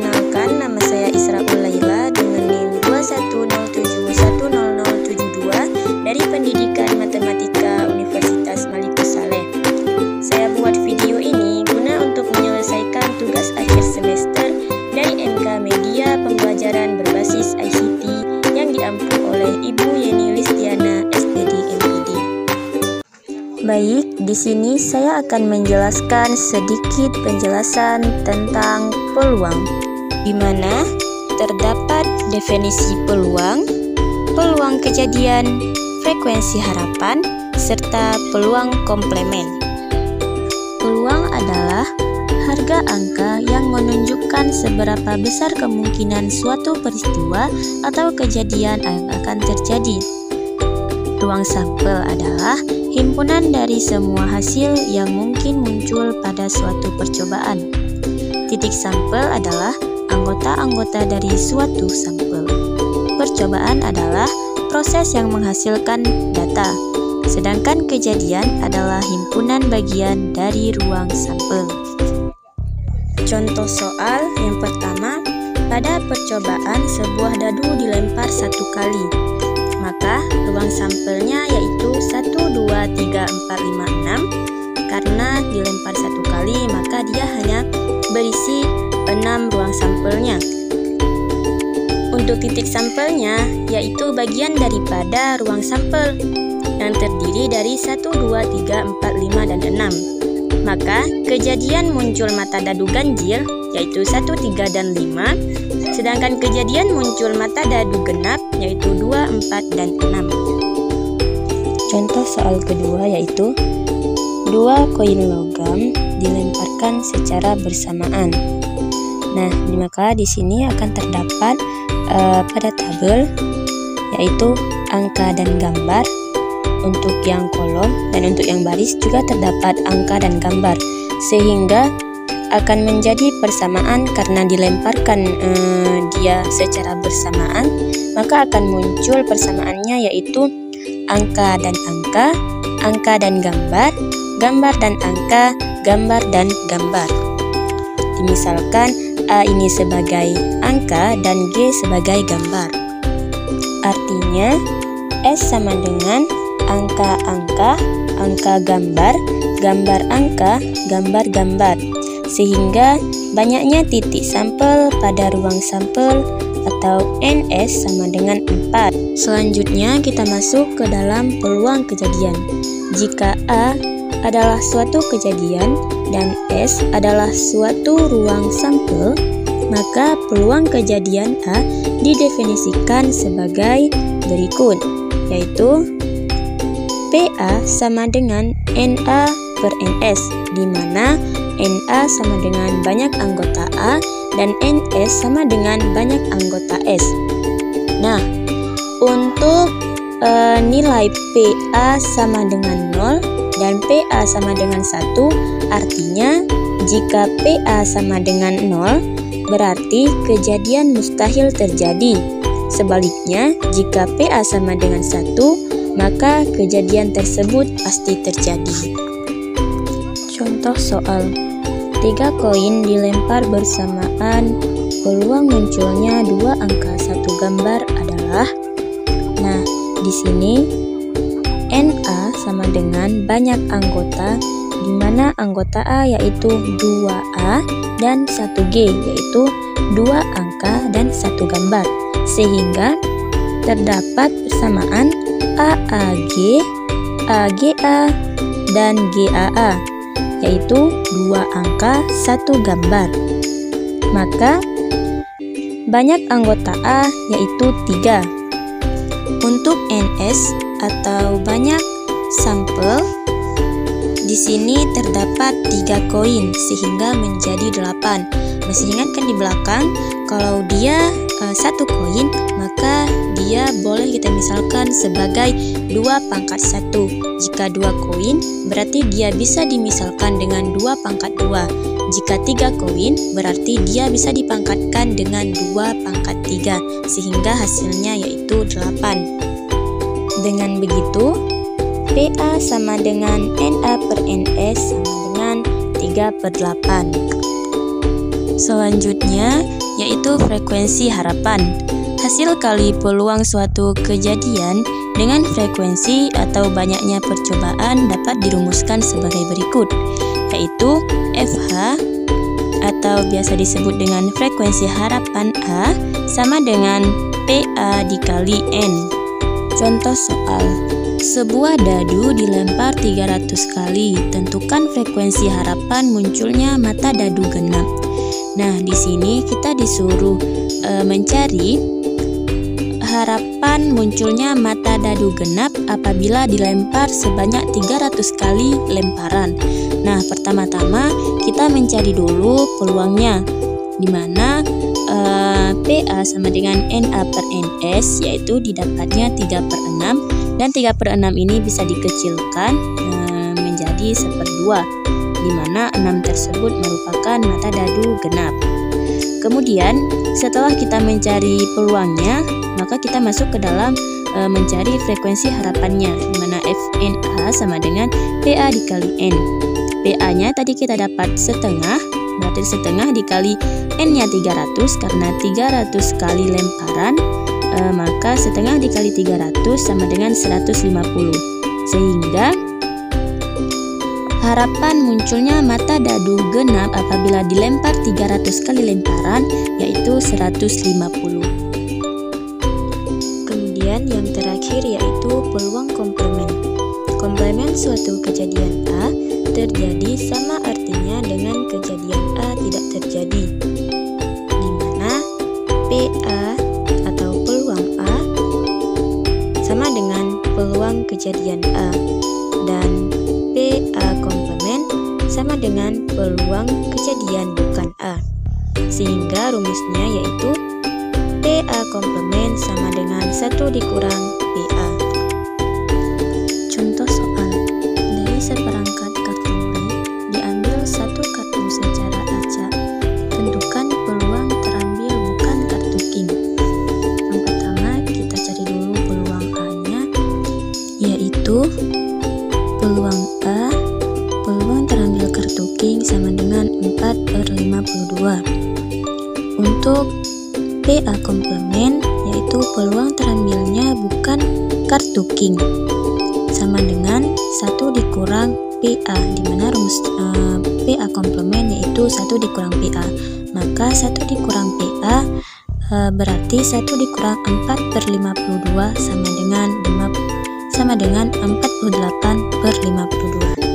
Perkenalkan, nama saya Israul Laila dengan NIM 2107100072 dari Pendidikan Matematika Universitas Maliku Saleh. Saya buat video ini guna untuk menyelesaikan tugas akhir semester dari MK Media Pembelajaran Berbasis ICT yang diampu oleh Ibu Yeni Listiana, SPD MPD. Baik, di sini saya akan menjelaskan sedikit penjelasan tentang peluang, di mana terdapat definisi peluang, peluang kejadian, frekuensi harapan, serta peluang komplemen. Peluang adalah harga angka yang menunjukkan seberapa besar kemungkinan suatu peristiwa atau kejadian yang akan terjadi. Ruang sampel adalah himpunan dari semua hasil yang mungkin muncul pada suatu percobaan. Titik sampel adalah anggota-anggota dari suatu sampel. Percobaan adalah proses yang menghasilkan data, sedangkan kejadian adalah himpunan bagian dari ruang sampel. Contoh soal yang pertama, pada percobaan sebuah dadu dilempar 1 kali. Maka ruang sampelnya yaitu 1, 2, 3, 4, 5, 6. Karena dilempar 1 kali, maka dia hanya berisi 6 ruang sampelnya. Untuk titik sampelnya, yaitu bagian daripada ruang sampel yang terdiri dari 1, 2, 3, 4, 5, dan 6. Maka kejadian muncul mata dadu ganjil, yaitu 1, 3, dan 5. Sedangkan kejadian muncul mata dadu genap, yaitu 2, 4, dan 6. Contoh soal kedua yaitu 2 koin logam dilemparkan secara bersamaan. Nah, maka di sini akan terdapat pada tabel yaitu angka dan gambar. Untuk yang kolom dan untuk yang baris juga terdapat angka dan gambar, sehingga akan menjadi persamaan karena dilemparkan dia secara bersamaan, maka akan muncul persamaannya yaitu angka dan angka, angka dan gambar, gambar dan angka, gambar dan gambar. Dimisalkan A ini sebagai angka dan G sebagai gambar. Artinya S sama dengan angka-angka, angka gambar, gambar angka, gambar gambar, sehingga banyaknya titik sampel pada ruang sampel atau NS sama dengan 4. Selanjutnya kita masuk ke dalam peluang kejadian. Jika A adalah suatu kejadian dan S adalah suatu ruang sampel, maka peluang kejadian A didefinisikan sebagai berikut, yaitu PA sama dengan NA per NS, di mana NA sama dengan banyak anggota A dan NS sama dengan banyak anggota S. Nah, untuk nilai PA sama dengan 0 dan PA sama dengan 1, artinya jika PA sama dengan 0, berarti kejadian mustahil terjadi. Sebaliknya, jika PA sama dengan 1, maka kejadian tersebut pasti terjadi. Contoh soal 3 koin dilempar bersamaan, peluang munculnya 2 angka 1 gambar adalah. Nah, di sini NA sama dengan banyak anggota, di mana anggota A yaitu 2A dan 1G yaitu 2 angka dan 1 gambar, sehingga terdapat persamaan AAG, AGA, dan GAA, yaitu 2 angka 1 gambar. Maka banyak anggota A yaitu 3. Untuk NS atau banyak sampel, di sini terdapat 3 koin sehingga menjadi 8. Masih ingat kan di belakang, kalau dia 1 koin, maka dia boleh kita misalkan sebagai 2 pangkat 1. Jika 2 koin, berarti dia bisa dimisalkan dengan 2 pangkat 2. Jika 3 koin, berarti dia bisa dipangkatkan dengan 2 pangkat 3, sehingga hasilnya yaitu 8. Dengan begitu, PA sama dengan NA per NS sama dengan 3/8. Selanjutnya yaitu frekuensi harapan. Hasil kali peluang suatu kejadian dengan frekuensi atau banyaknya percobaan dapat dirumuskan sebagai berikut, yaitu FH atau biasa disebut dengan frekuensi harapan A sama dengan PA dikali N. Contoh soal, sebuah dadu dilempar 300 kali, tentukan frekuensi harapan munculnya mata dadu genap. Nah, di sini kita disuruh mencari harapan munculnya mata dadu genap apabila dilempar sebanyak 300 kali lemparan. Nah, pertama-tama kita mencari dulu peluangnya, di mana PA sama dengan NA per NS, yaitu didapatnya 3/6, dan 3/6 ini bisa dikecilkan menjadi 1/2, di mana 6 tersebut merupakan mata dadu genap. Kemudian setelah kita mencari peluangnya, maka kita masuk ke dalam mencari frekuensi harapannya, di mana FNA sama dengan PA dikali N. PA-nya tadi kita dapat setengah, berarti setengah dikali N-nya 300, karena 300 kali lemparan, maka setengah dikali 300 sama dengan 150. Sehingga harapan munculnya mata dadu genap apabila dilempar 300 kali lemparan yaitu 150. Kemudian yang terakhir yaitu peluang komplement. Komplement suatu kejadian A terjadi sama artinya dengan kejadian A tidak terjadi, di mana PA atau peluang A sama dengan peluang kejadian A, dan PA komplement sama dengan peluang kejadian bukan A. Sehingga rumusnya yaitu PA komplement sama dengan 1 dikurang PA. Contoh soal, dari seperangkat kartu kuning diambil 1 kartu secara acak. Tentukan peluang terambil bukan kartu king. Yang pertama kita cari dulu peluang A-nya, yaitu peluang A, peluang terambil kartu king sama dengan 4/52. Untuk PA komplement yaitu peluang terambilnya bukan kartu king, sama dengan 1 dikurang PA, di mana rumus PA komplement yaitu 1 dikurang PA. Maka 1 dikurang PA berarti 1 dikurang 4/52 sama dengan 48/52.